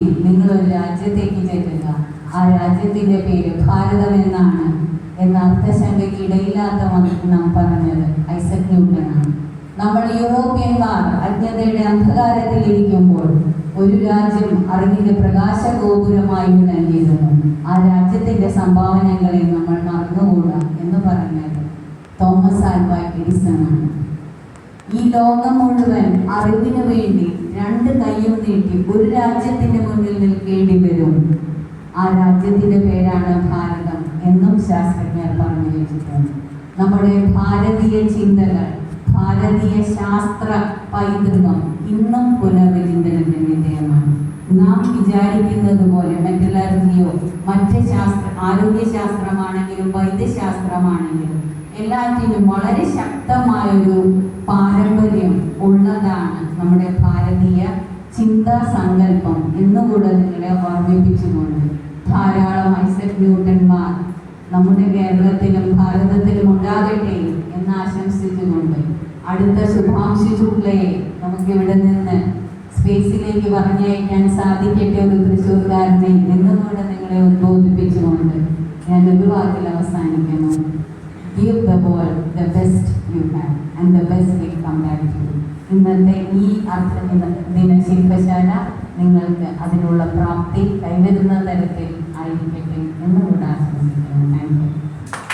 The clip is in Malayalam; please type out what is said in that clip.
നിങ്ങളൊരു രാജ്യത്തേക്ക് ചെല്ലുക, ആ രാജ്യത്തിന്റെ പേര് ഭാരതം എന്നാണ് എന്ന അർത്ഥശങ്കയ്ക്ക് ഇടയില്ലാത്ത നാം പറഞ്ഞത് ഐസക് ന്യൂട്ടനാണ്. നമ്മൾ യൂറോപ്യന്മാർ അജ്ഞതയുടെ അന്ധകാരത്തിൽ ഇരിക്കുമ്പോൾ ഒരു രാജ്യം അറിവിന്റെ പ്രകാശ ഗോപുരമായി നൽകിയിരുന്നു. ആ രാജ്യത്തിന്റെ സംഭാവനകളെ നമ്മൾ മറന്നുകൂടാ എന്ന് പറഞ്ഞത് തോമസ് ആൽവ എഡിസൺ ആണ്. ഈ ലോകം മുഴുവൻ അറിവിന് വേണ്ടി രണ്ട് കൈയും നീട്ടി ഒരു രാജ്യത്തിന്റെ മുന്നിൽ നിൽക്കേണ്ടി വരും. ആ രാജ്യത്തിന്റെ പേരാണ് ഭാരതം എന്നും ശാസ്ത്രജ്ഞർ പറഞ്ഞു വെച്ചിട്ടുണ്ട്. നമ്മുടെ ഭാരതീയ ചിന്തകൾ, ഭാരതീയ ശാസ്ത്ര പൈതൃകം ഇന്നും പുനർവിചിന്തനത്തിന് വിധേയമാണ്. നാം വിചാരിക്കുന്നത് പോലെ മെറ്റലർജിയോ മറ്റ് ആരോഗ്യശാസ്ത്രമാണെങ്കിലും വൈദ്യശാസ്ത്രമാണെങ്കിലും എല്ലാറ്റിനും വളരെ ശക്തമായൊരു പാരമ്പര്യം ഉള്ളതാണ് നമ്മുടെ ഭാരതീയ ചിന്താ സങ്കല്പം എന്നുകൂടെ നിങ്ങളെ ഓർമ്മിപ്പിച്ചുകൊണ്ട് ധാരാളം ഐസക് ന്യൂട്ടന്മാർ നമ്മുടെ കേരളത്തിലും ഭാരതത്തിലും ഉണ്ടാകട്ടെ എന്ന് ആശംസിച്ചുകൊണ്ട് അടുത്ത ശുഭാംശു ശുക്ലയെ നമുക്കിവിടെ നിന്ന് സ്പേസിലേക്ക് പറഞ്ഞയക്കാൻ സാധിക്കട്ടെ, ഒരു തൃശ്ശൂർക്കാരനെ എന്നുകൂടെ നിങ്ങളെ ഉദ്ബോധിപ്പിച്ചുകൊണ്ട് ഞാൻ ഒരു വാക്കിൽ അവസാനിക്കുന്നു. Give the world the best you have and the best will come back to you. ഇന്നത്തെ ഈ ദിന ശില്പശാല നിങ്ങൾക്ക് അതിനുള്ള പ്രാപ്തി കൈവരുന്ന തരത്തിൽ ആയിരിക്കട്ടെ എന്നുകൂടെ ആശംസിക്കുന്നു. Thank you.